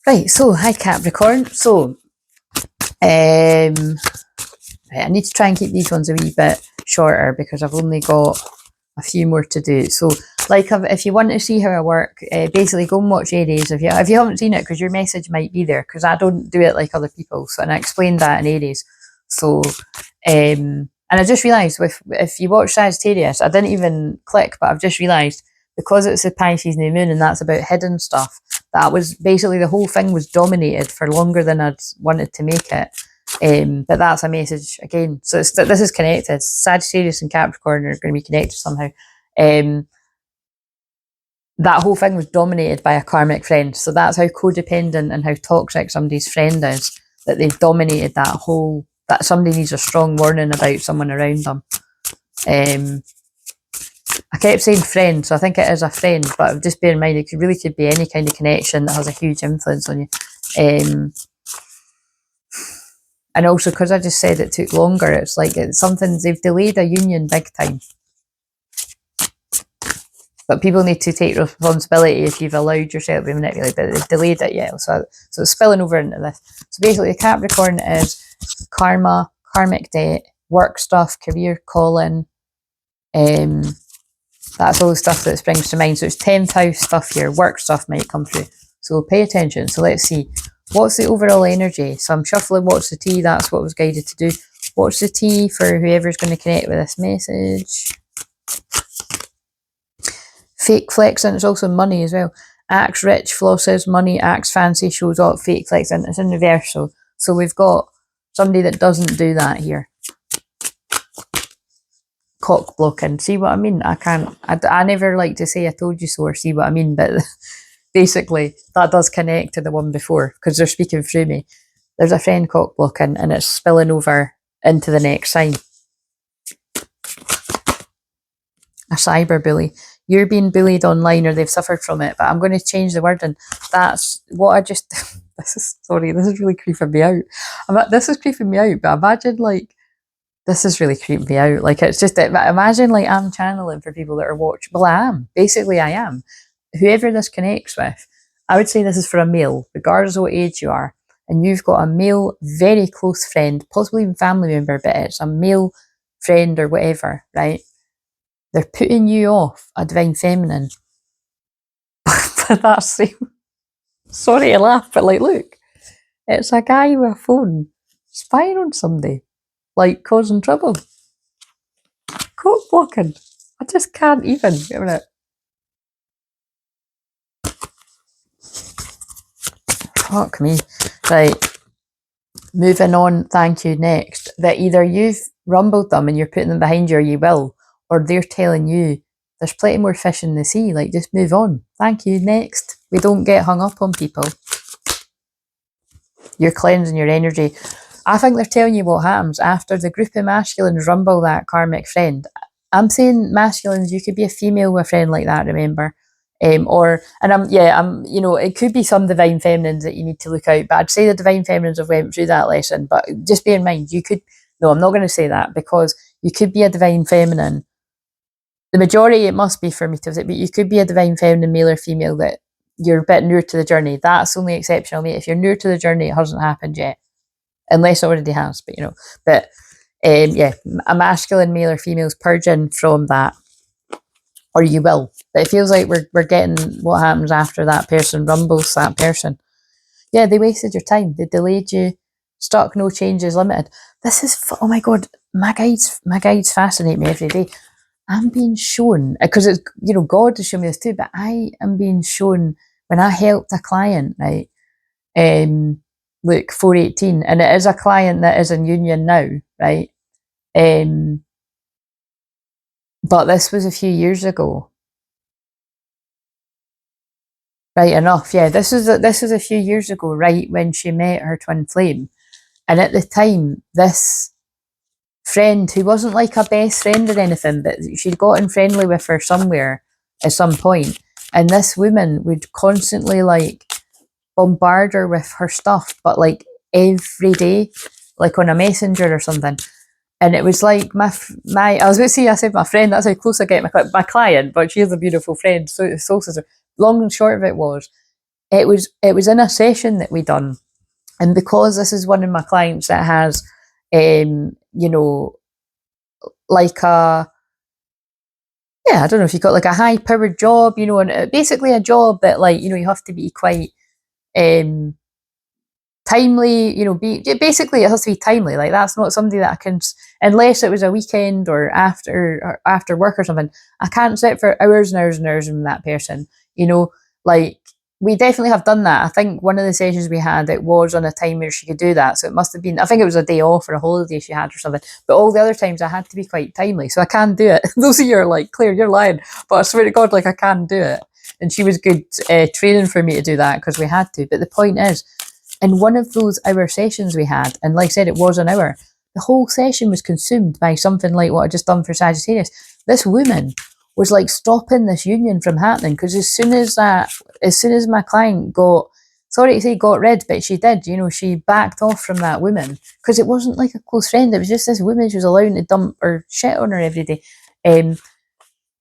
Right, so hi Capricorn. So right, I need to try and keep these ones a wee bit shorter because I've only got a few more to do. So like if you want to see how I work, basically go and watch Aries if you haven't seen it, because your message might be there, because I don't do it like other people. So, and I explained that in Aries. So and I just realised if you watch Sagittarius, I didn't even click, but I've just realised because it's the Pisces new moon and that's about hidden stuff, that was basically the whole thing was dominated for longer than I'd wanted to make it. But that's a message again. So this is connected. Sagittarius and Capricorn are going to be connected somehow. That whole thing was dominated by a karmic friend. So that's how codependent and how toxic somebody's friend is, that they've dominated that whole, that somebody needs a strong warning about someone around them. I kept saying friend, so I think it is a friend, but just bear in mind it really could be any kind of connection that has a huge influence on you. And also, because I just said it took longer, it's like it's something, they've delayed a union big time. But people need to take responsibility if you've allowed yourself to be manipulated, but they've delayed it, yeah. So it's spilling over into this. So basically, the Capricorn is karma, karmic debt, work stuff, career calling. That's all the stuff that springs to mind. So it's 10th house stuff here. Work stuff might come through. So pay attention. So let's see. What's the overall energy? So I'm shuffling what's the tea. That's what I was guided to do. What's the tea for whoever's going to connect with this message? Fake flexing. It's also money as well. Acts rich, flosses, money, acts fancy, shows off, fake flexing. It's in reverse. So we've got somebody that doesn't do that here. Cock blocking. See what I mean? I never like to say I told you so or see what I mean, but basically that does connect to the one before because they're speaking through me. There's a friend cock blocking and it's spilling over into the next sign. A cyber bully. You're being bullied online or they've suffered from it, but I'm going to change the wording. That's what I just this is really creeping me out. This is creeping me out, but imagine like this is really creeping me out. Like, it's just, imagine like I'm channeling for people that are watching. Well, I am. Basically, I am. Whoever this connects with, I would say this is for a male, regardless of what age you are. And you've got a male, very close friend, possibly even family member, but it's a male friend or whatever, right? They're putting you off a divine feminine. But that's, sorry to laugh, but like, look, it's a guy with a phone spying on somebody. Like causing trouble. Cock blocking. I just can't even. Wait a minute. Fuck me. Right. Moving on. Thank you. Next. That either you've rumbled them and you're putting them behind you or you will, or they're telling you there's plenty more fish in the sea. Like, just move on. Thank you. Next. We don't get hung up on people. You're cleansing your energy. I think they're telling you what happens after the group of masculines rumble that karmic friend. I'm saying masculines, you could be a female with a friend like that, remember? It could be some divine feminines that you need to look out, but I'd say the divine feminines have went through that lesson, but just bear in mind, I'm not going to say that, because you could be a divine feminine. The majority, it must be for me to say, but you could be a divine feminine, male or female, that you're a bit newer to the journey. That's only exceptional, mate. If you're newer to the journey, it hasn't happened yet. Unless it already has, a masculine male or female is purging from that, or you will. But it feels like we're getting what happens after that person rumbles that person. Yeah, they wasted your time. They delayed you. Stuck, no changes, limited. This is, oh my God, my guides fascinate me every day. I'm being shown, because it's, God has shown me this too, but I am being shown when I helped a client, right? Look, 418, and it is a client that is in union now, right? But this was a few years ago. Right enough, yeah. This was a few years ago, right, when she met her twin flame. And at the time, this friend, who wasn't like a best friend or anything, but she'd gotten friendly with her somewhere at some point, and this woman would constantly like bombard her with her stuff, but like every day, like on a messenger or something. And it was like I was going to say, I said my friend, that's how close I get my client, but she is a beautiful friend, so soul sister. Long and short of it was, it was in a session that we done, and because this is one of my clients that has, you know, like a, yeah, I don't know if you got like a high powered job, you know, and basically a job that, like, you know, you have to be quite timely, you know, basically it has to be timely. Like, that's not somebody that I can, unless it was a weekend or after work or something, I can't sit for hours and hours and hours with that person, you know. Like, we definitely have done that. I think one of the sessions we had, it was on a time where she could do that, so it must have been, I think it was a day off or a holiday she had or something, but all the other times I had to be quite timely, so I can do it. Those of you are like, Claire, you're lying, but I swear to God, like, I can do it. And she was good training for me to do that, because we had to. But the point is, in one of those hour sessions we had, and like I said, it was an hour, the whole session was consumed by something like what I just done for Sagittarius. This woman was like stopping this union from happening, because as soon as my client got, sorry to say got rid, but she did, you know, she backed off from that woman, because it wasn't like a close friend, it was just this woman she was allowing to dump her shit on her every day.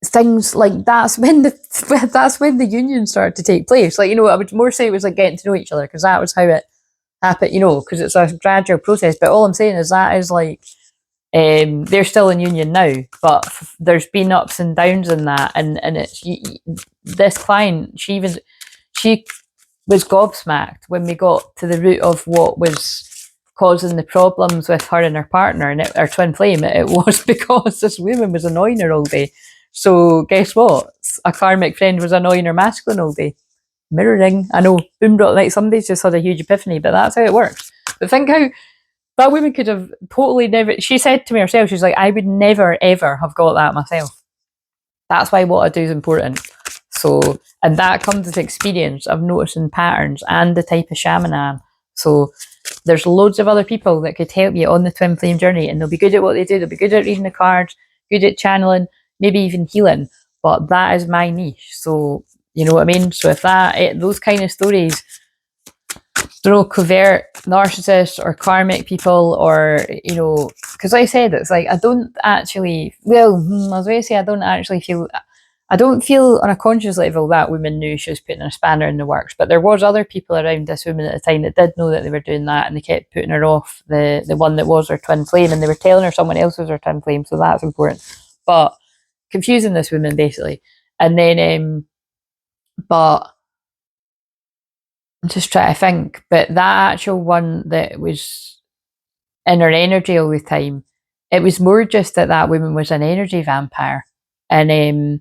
Things like, that's when the union started to take place. Like, you know, I would more say it was like getting to know each other, because that was how it happened, you know, because it's a gradual process. But all I'm saying is that is like, they're still in union now, but there's been ups and downs in that, and it's, this client, she was gobsmacked when we got to the root of what was causing the problems with her and her partner, and her twin flame. It was because this woman was annoying her all day. So guess what? A karmic friend was annoying her masculine all day. Mirroring. I know, boom, like, somebody's just had a huge epiphany, but that's how it works. But think how that woman could have totally never, she said to me herself, she's like, I would never ever have got that myself. That's why what I do is important. So, and that comes with experience of noticing patterns and the type of shaman I am. So there's loads of other people that could help you on the twin flame journey, and they'll be good at what they do. They'll be good at reading the cards, good at channeling, maybe even healing. But that is my niche. So, you know what I mean? So if those kind of stories, don't know, covert narcissists or karmic people, or, you know, because like I said, it's like, I don't actually, well, I was going to say, I don't feel on a conscious level that woman knew she was putting a spanner in the works, but there was other people around this woman at the time that did know that they were doing that, and they kept putting her off the one that was her twin flame, and they were telling her someone else was her twin flame, so that's important. But confusing this woman, basically. And then, but I'm just trying to think, but that actual one that was in her energy all the time, it was more just that woman was an energy vampire. And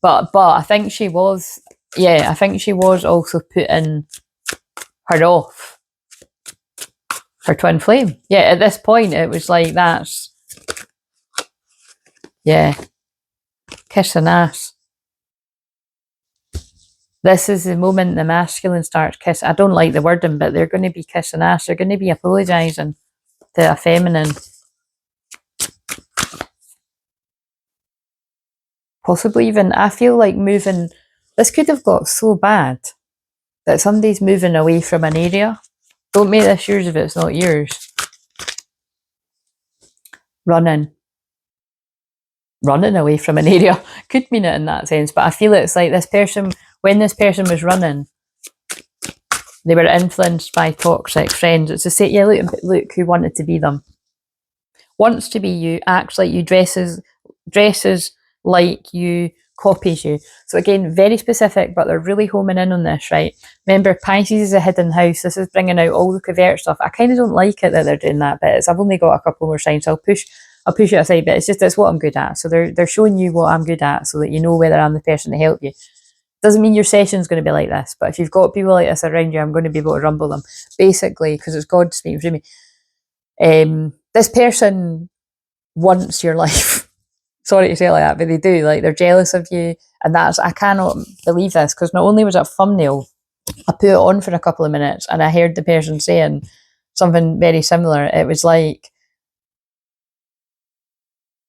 but I think she was, yeah, I think she was also putting her off, her twin flame. Yeah, at this point it was like, that's, yeah, kissing ass. This is the moment the masculine starts kissing. I don't like the wording, but they're going to be kissing ass. They're going to be apologising to a feminine. Possibly even, I feel like moving, this could have got so bad that somebody's moving away from an area. Don't make this yours if it's not yours. Running away from an area could mean it in that sense, but I feel it's like this person, when this person was running, they were influenced by toxic friends. It's to say, yeah, look who wanted to be them. Wants to be you, acts like you, dresses like you, copies you. So again, very specific, but they're really homing in on this, right? Remember, Pisces is a hidden house. This is bringing out all the covert stuff. I kind of don't like it that they're doing that, but I've only got a couple more signs, so I'll push it aside, but it's what I'm good at. So they're showing you what I'm good at, so that you know whether I'm the person to help you. Doesn't mean your session's going to be like this, but if you've got people like this around you, I'm going to be able to rumble them, basically, because it's God speaking through me. This person wants your life. Sorry to say it like that, but they do. Like, they're jealous of you, and I cannot believe this, because not only was it a thumbnail, I put it on for a couple of minutes, and I heard the person saying something very similar. It was like,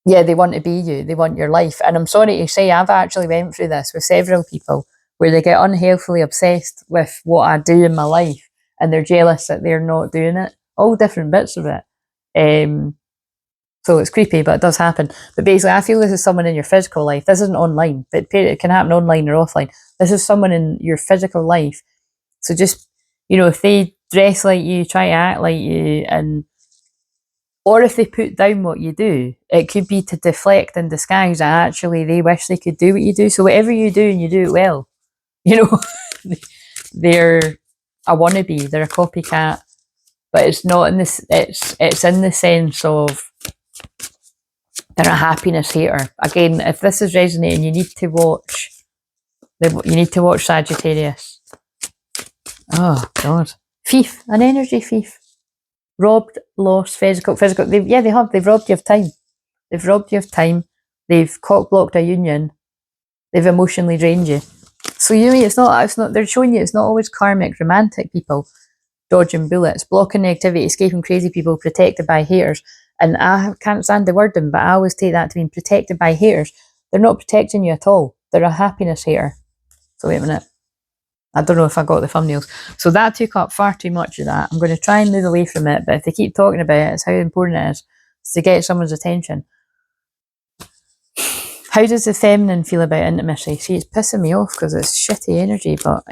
yeah, they want to be you, they want your life. And I'm sorry to say, I've actually went through this with several people, where they get unhealthily obsessed with what I do in my life, and they're jealous that they're not doing it. All different bits of it. So it's creepy, but it does happen. But basically, I feel this is someone in your physical life. This isn't online, but it can happen online or offline. This is someone in your physical life So just, you know, if they dress like you, try to act like you, or if they put down what you do, it could be to deflect and disguise that actually they wish they could do what you do. So whatever you do and you do it well, you know, they're a wannabe, they're a copycat, but it's not in this, it's in the sense of they're a happiness hater. Again, if this is resonating, you need to watch Sagittarius. Oh God. Thief, an energy thief. Robbed, lost, physical. They've robbed you of time. They've robbed you of time. They've cock-blocked a union. They've emotionally drained you. So you mean it's not, they're showing you it's not always karmic romantic people dodging bullets, blocking negativity, escaping crazy people, protected by haters. And I can't stand the wording, but I always take that to mean protected by haters. They're not protecting you at all. They're a happiness hater. So wait a minute. I don't know if I got the thumbnails. So that took up far too much of that. I'm going to try and move away from it, but if they keep talking about it, it's how important it is to get someone's attention. How does the feminine feel about intimacy? See, it's pissing me off because it's shitty energy, but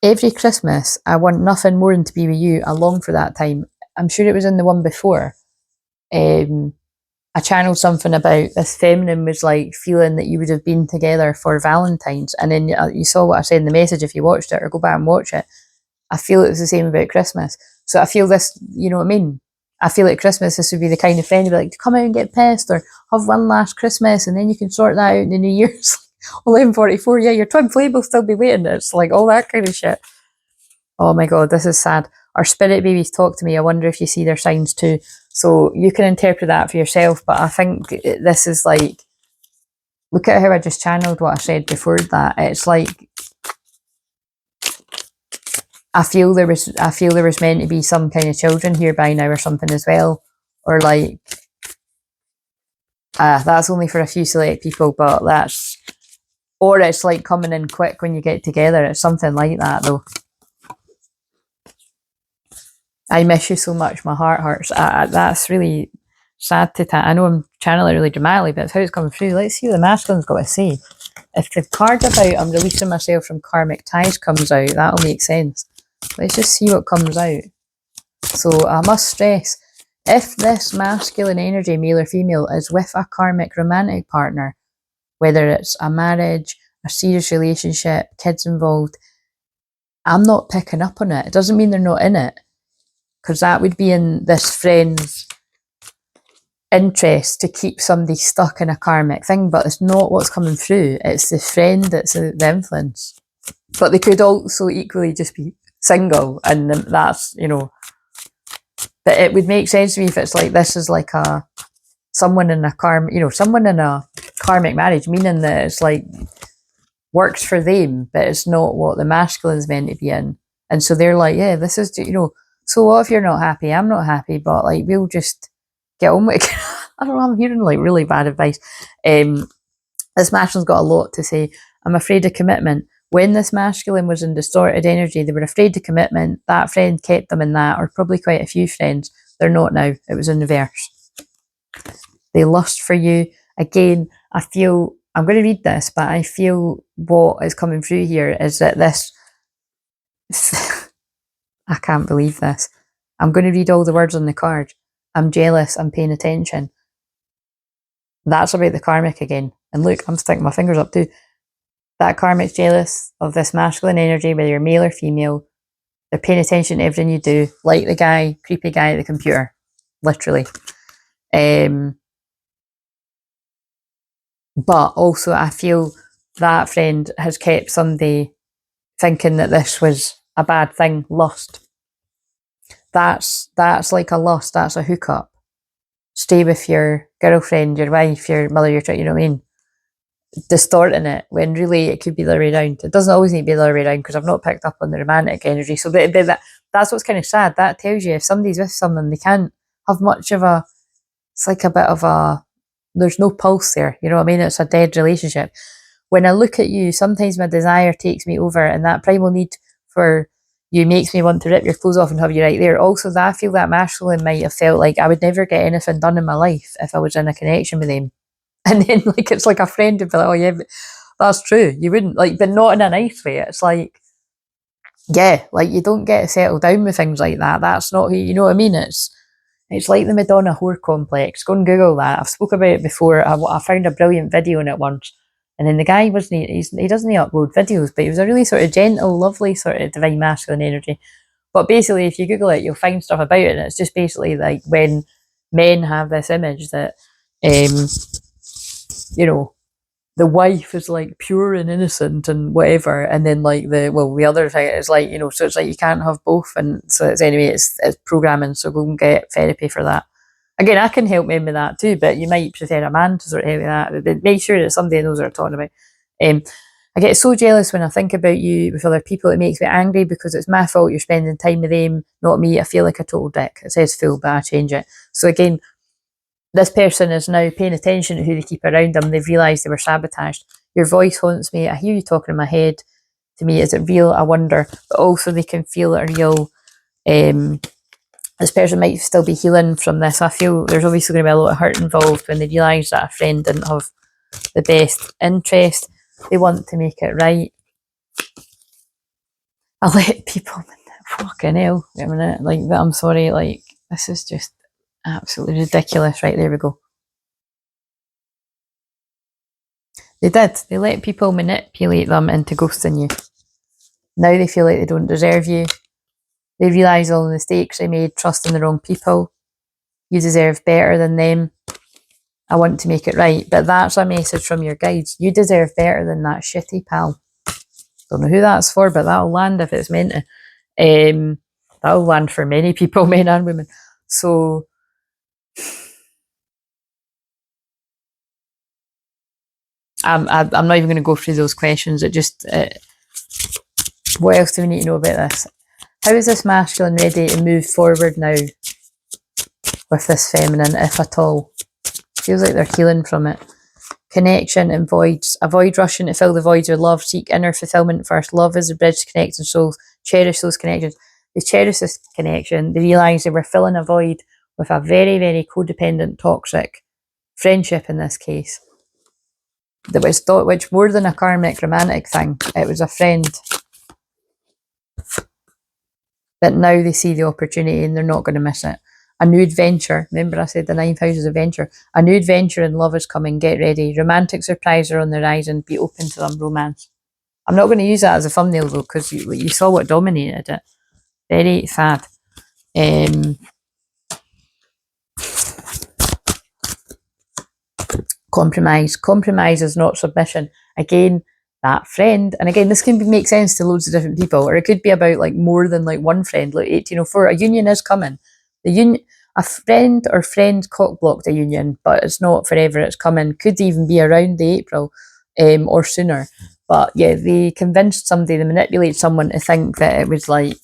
every Christmas, I want nothing more than to be with you. I long for that time. I'm sure it was in the one before. I channeled something about this feminine was like feeling that you would have been together for Valentine's, and then you saw what I said in the message if you watched it, or go back and watch it. I feel it was the same about Christmas. So I feel this, you know what I mean? I feel like Christmas, this would be the kind of friend who'd be like, come out and get pissed, or have one last Christmas, and then you can sort that out in the New Year's. 11:44, yeah, your Twinflame will still be waiting. It's like all that kind of shit. Oh my God, this is sad. Our spirit babies talk to me. I wonder if you see their signs too. So you can interpret that for yourself, but I think this is like, look at how I just channeled what I said before that. It's like, I feel there was meant to be some kind of children here by now or something as well. Or like, that's only for a few select people, but or it's like coming in quick when you get together. It's something like that though. I miss you so much, my heart hurts. That's really sad to I know I'm channeling really dramatically, but it's how it's coming through. Let's see what the masculine's got to say. If the card about I'm releasing myself from karmic ties comes out, that'll make sense. Let's just see what comes out. So I must stress, if this masculine energy, male or female, is with a karmic romantic partner, whether it's a marriage, a serious relationship, kids involved, I'm not picking up on it. It doesn't mean they're not in it, because that would be in this friend's interest to keep somebody stuck in a karmic thing, but it's not what's coming through. It's the friend that's the influence. But they could also equally just be single, and that's, you know, but it would make sense to me if it's like this is like someone in a karmic marriage, meaning that it's like works for them, but it's not what the masculine's meant to be in. And so they're like, yeah, this is, you know, so what if you're not happy? I'm not happy, but like we'll just get on with it. I don't know, I'm hearing like really bad advice. This masculine's got a lot to say. I'm afraid of commitment. When this masculine was in distorted energy, they were afraid of commitment. That friend kept them in that, or probably quite a few friends. They're not now. It was in reverse. They lust for you. Again, I feel, I'm going to read this, but I feel what is coming through here is that this, I can't believe this. I'm going to read all the words on the card. I'm jealous. I'm paying attention. That's about the karmic again. And look, I'm sticking my fingers up too. That karmic's jealous of this masculine energy, whether you're male or female. They're paying attention to everything you do, like the guy, creepy guy at the computer, literally. But also I feel that friend has kept somebody thinking that this was a bad thing. Lust. That's like a lust. That's a hookup. Stay with your girlfriend, your wife, your mother, your child, you know what I mean? Distorting it when really it could be the other way around. It doesn't always need to be the other way around, because I've not picked up on the romantic energy. So that's what's kind of sad. That tells you if somebody's with someone, they can't have much of a, it's like a bit of a, there's no pulse there, you know what I mean? It's a dead relationship. When I look at you, sometimes my desire takes me over, and that primal need for you makes me want to rip your clothes off and have you right there. Also, that I feel that masculine might have felt like I would never get anything done in my life if I was in a connection with him. And then like it's like a friend would be like, oh yeah, That's true. You wouldn't, like, but not in a nice way. It's like, yeah, like, you don't get to settle down with things like that. That's not who, you know what I mean? It's like the Madonna whore complex. Go and Google that. I've spoke about it before. I found a brilliant video on it once. And then the guy wasn't, he doesn't upload videos, but he was a really sort of gentle, lovely sort of divine masculine energy. But basically, if you Google it, you'll find stuff about it. And it's just basically like when men have this image that, you know, the wife is like pure and innocent and whatever, and then like the other thing is like, you know, so it's like you can't have both, and so it's anyway, it's programming, so go and get therapy for that. Again, I can help men with that too, but you might prefer a man to sort of help with that. But make sure that somebody knows what they're talking about. I get so jealous when I think about you with other people. It makes me angry because it's my fault you're spending time with them, not me. I feel like a total dick. It says fool, but I change it. So again, this person is now paying attention to who they keep around them. They've realised they were sabotaged. Your voice haunts me. I hear you talking in my head. To me, is it real? I wonder. But also they can feel it real. This person might still be healing from this. I feel there's obviously going to be a lot of hurt involved when they realise that a friend didn't have the best interest. They want to make it right. I let people, fucking hell, wait a minute, like, I'm sorry, like, this is just absolutely ridiculous. Right, there we go. They did. They let people manipulate them into ghosting you. Now they feel like they don't deserve you. They realise all the mistakes they made, trusting the wrong people. You deserve better than them. I want to make it right. But that's a message from your guides. You deserve better than that shitty pal. Don't know who that's for, but that'll land if it's meant to. That'll land for many people, men and women. So I'm not even going to go through those questions. What else do we need to know about this? How is this masculine ready to move forward now with this feminine, if at all? Feels like they're healing from it. Connection and voids. Avoid rushing to fill the voids with love. Seek inner fulfillment first. Love is the bridge to connecting souls. Cherish those connections. They cherish this connection. They realise they were filling a void with a very, very codependent, toxic friendship in this case. That was thought, which more than a karmic romantic thing, it was a friend. But now they see the opportunity and they're not going to miss it. A new adventure. Remember I said the 9th house is adventure. A new adventure and love is coming. Get ready. Romantic surprise are on the horizon. Be open to them. Romance. I'm not going to use that as a thumbnail though, because you saw what dominated it. Very sad. Compromise. Compromise is not submission. Again, that friend, and again, this can make sense to loads of different people, or it could be about like more than like one friend. Like 1804, a union is coming. A friend or friends cock blocked a union, but it's not forever. It's coming. Could even be around the April, or sooner. But yeah, they convinced somebody, they manipulate someone to think that it was like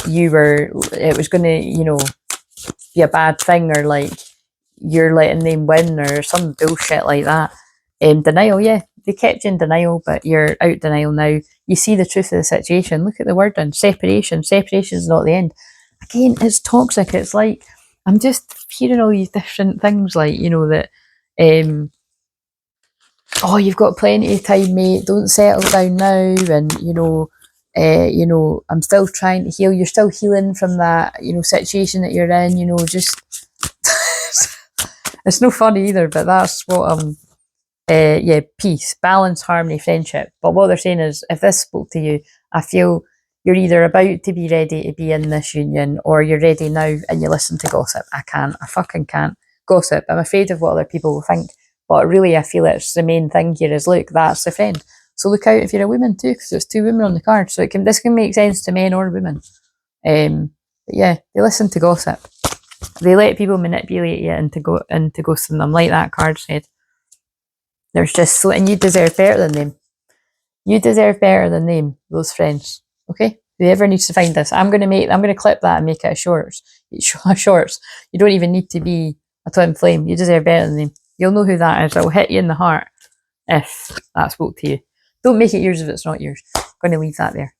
it was going to, you know, be a bad thing, or like you're letting them win, or some bullshit like that. Denial, yeah. They kept you in denial, but you're out denial now. You see the truth of the situation. Look at the wording. Separation. Separation is not the end. Again, it's toxic. It's like, I'm just hearing all these different things, like, you know, that, oh, you've got plenty of time, mate. Don't settle down now. And, you know, I'm still trying to heal. You're still healing from that, you know, situation that you're in, you know, just, it's no fun either, but that's what I'm, yeah, peace, balance, harmony, friendship. But what they're saying is, if this spoke to you, I feel you're either about to be ready to be in this union, or you're ready now and you listen to gossip. I fucking can't. Gossip. I'm afraid of what other people will think. But really, I feel it's the main thing here is, look, that's the friend. So look out if you're a woman too, because there's 2 women on the card. So this can make sense to men or women. But yeah, they listen to gossip. They let people manipulate you into ghosting them, like that card said. There's just so, and you deserve better than them. You deserve better than them, those friends. Okay? Whoever needs to find this, I'm gonna clip that and make it a shorts. Shorts. You don't even need to be a twin flame. You deserve better than them. You'll know who that is. It will hit you in the heart if that spoke to you. Don't make it yours if it's not yours. I'm gonna leave that there.